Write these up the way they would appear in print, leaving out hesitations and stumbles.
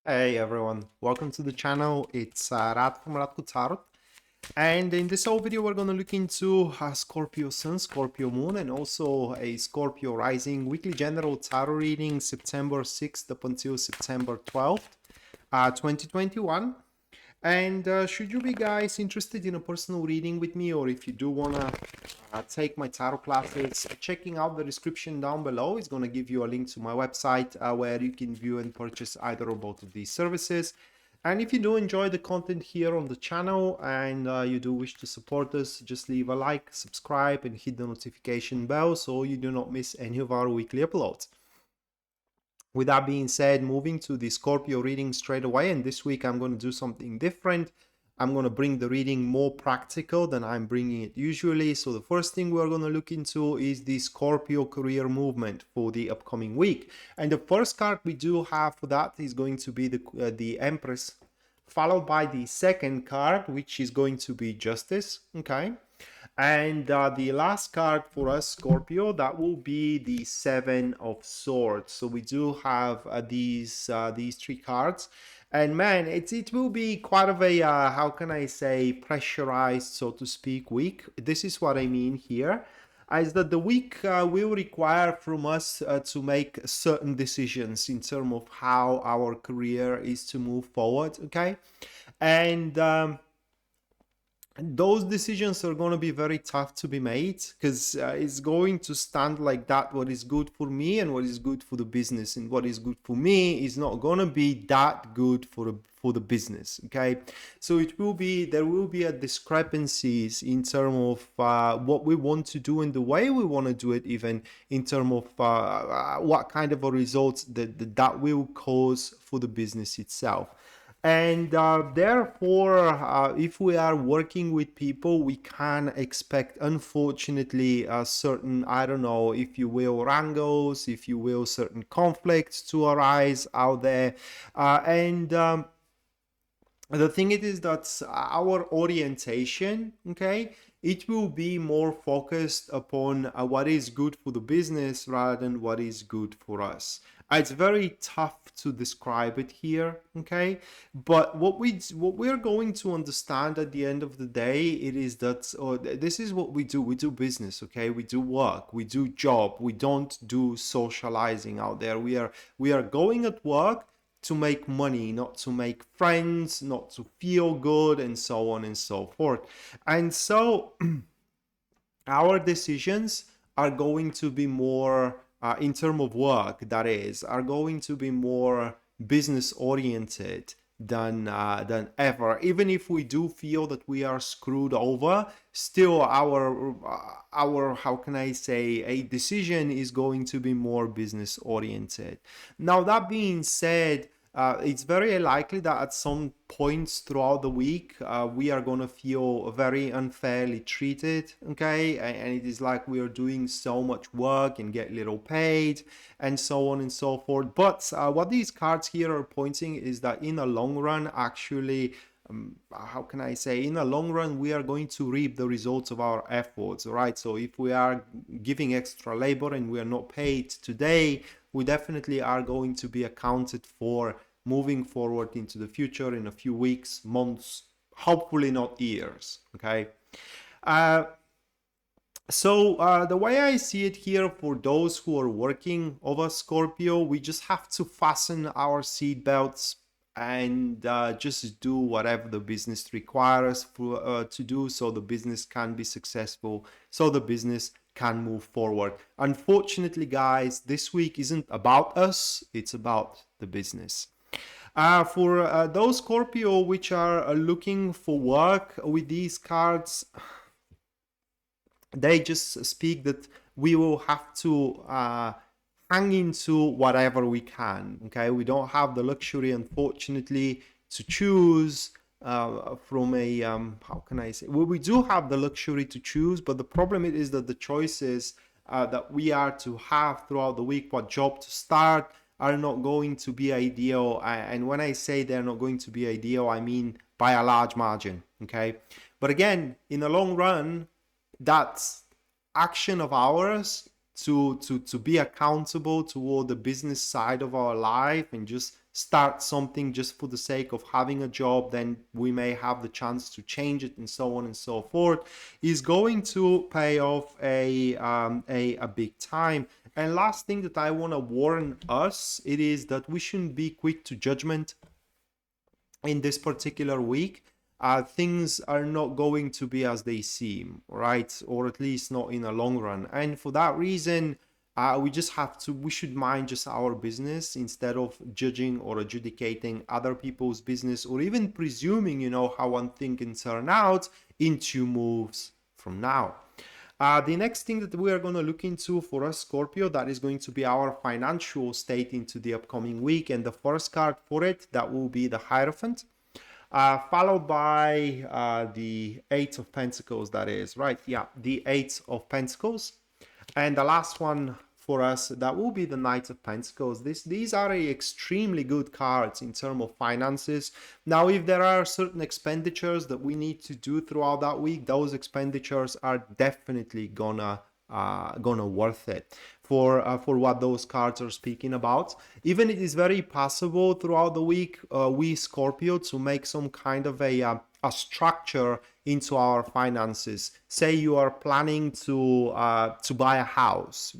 Hey everyone, welcome to the channel. It's Rad from Radko Tarot, and in this whole video we're going to look into Scorpio Sun, Scorpio Moon, and also a Scorpio Rising weekly general tarot reading September 6th up until September 12th, 2021. And should you be guys interested in a personal reading with me, or if you do want to take my tarot classes, checking out the description down below is going to give you a link to my website where you can view and purchase either or both of these services. And if you do enjoy the content here on the channel and you do wish to support us, just leave a like, subscribe, and hit the notification bell so you do not miss any of our weekly uploads. With that being said, moving to the Scorpio reading straight away, and this week I'm going to do something different. I'm going to bring the reading more practical than I'm bringing it usually. So the first thing we're going to look into is the Scorpio career movement for the upcoming week. And the first card we do have for that is going to be the Empress, followed by the second card, which is going to be Justice. Okay. And the last card for us, Scorpio, that will be the Seven of Swords. So we do have these three cards. And man, it will be quite of a, how can I say, pressurized, so to speak, week. This is what I mean here. Is that the week will require from us to make certain decisions in terms of how our career is to move forward, okay? And those decisions are going to be very tough to be made because it's going to stand like that. What is good for me and what is good for the business, and what is good for me is not going to be that good for the business. Okay, so there will be a discrepancies in terms of what we want to do and the way we want to do it, even in terms of what kind of a results that will cause for the business itself. And therefore, if we are working with people, we can expect, unfortunately, certain, I don't know, if you will, wrangles, if you will, certain conflicts to arise out there. The thing it is that our orientation, okay, it will be more focused upon what is good for the business rather than what is good for us. It's very tough to describe it here, okay? But what we're going to understand at the end of the day, it is that this is what we do. We do business, okay? We do work, we do job. We don't do socializing out there. We are going at work to make money, not to make friends, not to feel good, and so on and so forth. And so our decisions are going to be more, in terms of work, that is, are going to be more business oriented than ever. Even if we do feel that we are screwed over, still our how can I say, a decision is going to be more business oriented. Now, that being said, it's very likely that at some points throughout the week, we are going to feel very unfairly treated, okay? And it is like we are doing so much work and get little paid, and so on and so forth. But what these cards here are pointing is that in the long run, actually, how can I say, in the long run, we are going to reap the results of our efforts, right? So if we are giving extra labor and we are not paid today, we definitely are going to be accounted for moving forward into the future in a few weeks, months, hopefully not years, okay? So the way I see it here, for those who are working over Scorpio, we just have to fasten our seat belts and just do whatever the business requires to do, so the business can be successful, so the business can move forward. Unfortunately, guys, this week isn't about us, it's about the business. For those Scorpio which are looking for work with these cards, they just speak that we will have to hang into whatever we can, okay? We don't have the luxury, unfortunately, to choose from a, how can I say, well, we do have the luxury to choose, but the problem is that the choices that we are to have throughout the week, what job to start, are not going to be ideal. And when I say they're not going to be ideal, I mean by a large margin, okay? But again, in the long run, that's action of ours to be accountable toward the business side of our life and just start something just for the sake of having a job, then we may have the chance to change it and so on and so forth, is going to pay off a big time. And last thing that I want to warn us, it is that we shouldn't be quick to judgment in this particular week. Things are not going to be as they seem, right? Or at least not in the long run. And for that reason, we should mind just our business instead of judging or adjudicating other people's business, or even presuming, how one thing can turn out in 2 moves from now. The next thing that we are going to look into for us, Scorpio, that is going to be our financial state into the upcoming week. And the first card for it, that will be the Hierophant, followed by the Eight of Pentacles, that is, right? Yeah, the Eight of Pentacles. And the last one for us, that will be the Knight of Pentacles. These are extremely good cards in terms of finances. Now, if there are certain expenditures that we need to do throughout that week, those expenditures are definitely gonna worth it for what those cards are speaking about. Even it is very possible throughout the week, we Scorpio, to make some kind of a structure into our finances. Say you are planning to buy a house,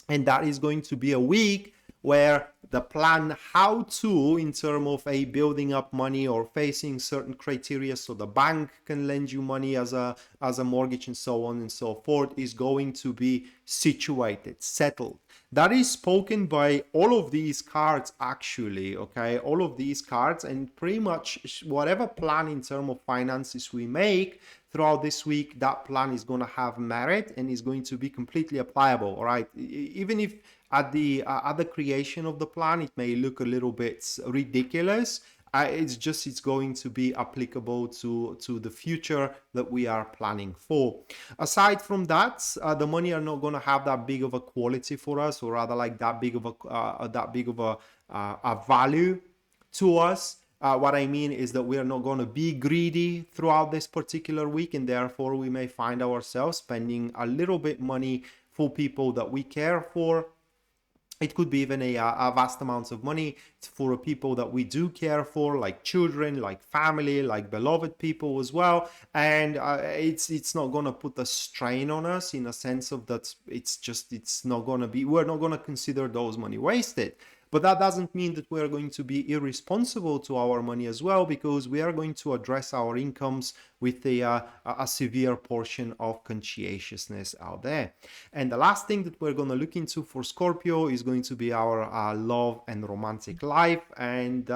and that is going to be a week where the plan how to, in terms of a building up money or facing certain criteria so the bank can lend you money as a mortgage and so on and so forth, is going to be situated, settled. That is spoken by all of these cards, actually, okay? All of these cards, and pretty much whatever plan in terms of finances we make throughout this week, that plan is going to have merit and is going to be completely applicable, all right? Even if at the creation of the plan it may look a little bit ridiculous, it's going to be applicable to the future that we are planning for. Aside from that, the money are not going to have that big of a quality for us, or rather like that big of a value to us. What I mean is that we are not going to be greedy throughout this particular week, and therefore we may find ourselves spending a little bit money for people that we care for. It could be even a vast amounts of money for people that we do care for, like children, like family, like beloved people as well. And it's not going to put a strain on us in a sense of that it's not going to be, we're not going to consider those money wasted. But that doesn't mean that we're going to be irresponsible to our money as well, because we are going to address our incomes with a severe portion of conscientiousness out there. And the last thing that we're going to look into for Scorpio is going to be our love and romantic life. And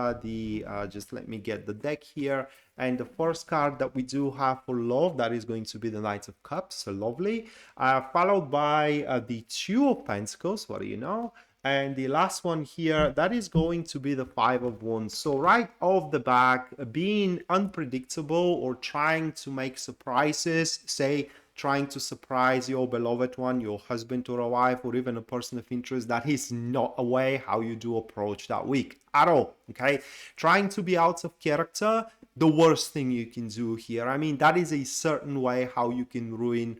just let me get the deck here. And the first card that we do have for love, that is going to be the Knight of Cups, so lovely, followed by the Two of Pentacles, what do you know? And the last one here, that is going to be the Five of Wands. So right off the back, being unpredictable or trying to make surprises, say trying to surprise your beloved one, your husband or a wife, or even a person of interest, that is not a way how you do approach that week at all, okay? Trying to be out of character, the worst thing you can do here. I mean, that is a certain way how you can ruin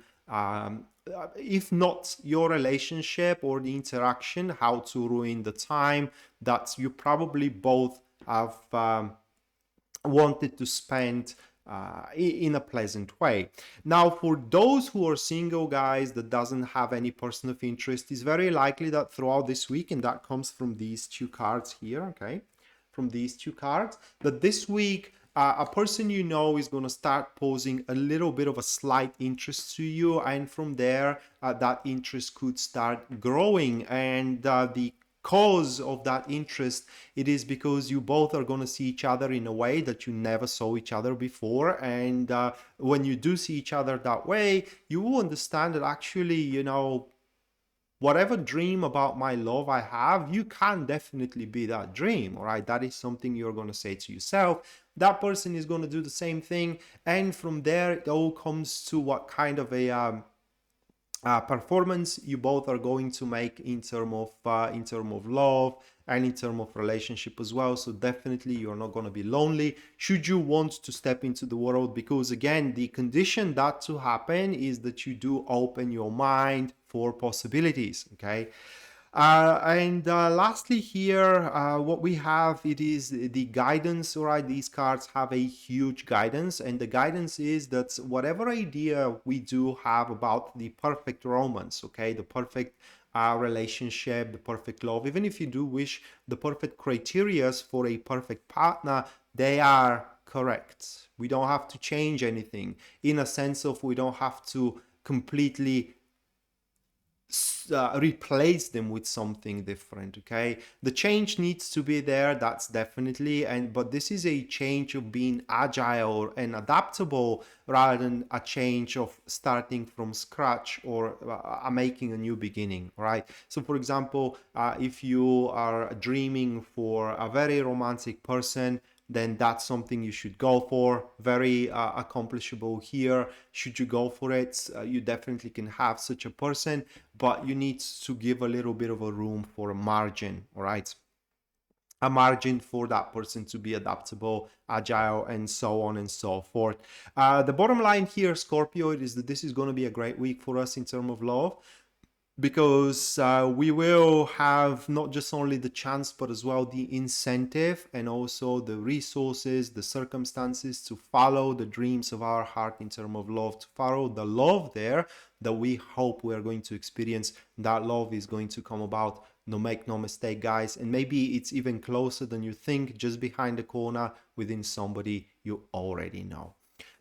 if not your relationship or the interaction, how to ruin the time that you probably both have wanted to spend in a pleasant way. Now, for those who are single, guys, that doesn't have any person of interest, it's very likely that throughout this week, and that comes from these two cards here, okay, from these two cards, that this week a person you know is going to start posing a little bit of a slight interest to you, and from there that interest could start growing. And the cause of that interest, it is because you both are going to see each other in a way that you never saw each other before. And when you do see each other that way, you will understand that actually, whatever dream about my love I have, you can definitely be that dream, all right? That is something you're going to say to yourself. That person is going to do the same thing. And from there, it all comes to what kind of a performance you both are going to make in terms of love and in terms of relationship as well. So definitely you're not going to be lonely should you want to step into the world, because again, the condition that to happen is that you do open your mind for possibilities, okay? And lastly here, what we have, it is the guidance. All right, these cards have a huge guidance, and the guidance is that whatever idea we do have about the perfect romance, okay, the perfect relationship, the perfect love, even if you do wish the perfect criterias for a perfect partner, they are correct. We don't have to change anything, in a sense of we don't have to completely replace them with something different. Okay, the change needs to be there, that's definitely, but this is a change of being agile and adaptable rather than a change of starting from scratch or making a new beginning, right? So for example, if you are dreaming for a very romantic person, then that's something you should go for. Very accomplishable here. Should you go for it, you definitely can have such a person, but you need to give a little bit of a room for a margin, all right? A margin for that person to be adaptable, agile, and so on and so forth. The bottom line here, Scorpio, is that this is going to be a great week for us in terms of love, because we will have not just only the chance but as well the incentive and also the resources, the circumstances to follow the dreams of our heart in terms of love, to follow the love there that we hope we are going to experience. That love is going to come about, no, make no mistake, guys, and maybe it's even closer than you think, just behind the corner within somebody you already know.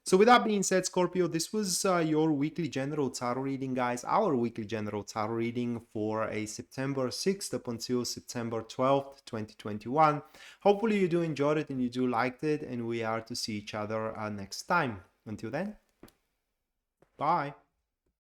So with that being said, Scorpio, this was your weekly general tarot reading, guys. Our weekly general tarot reading for a September 6th up until September 12th, 2021. Hopefully you do enjoy it and you do liked it, and we are to see each other next time. Until then, bye.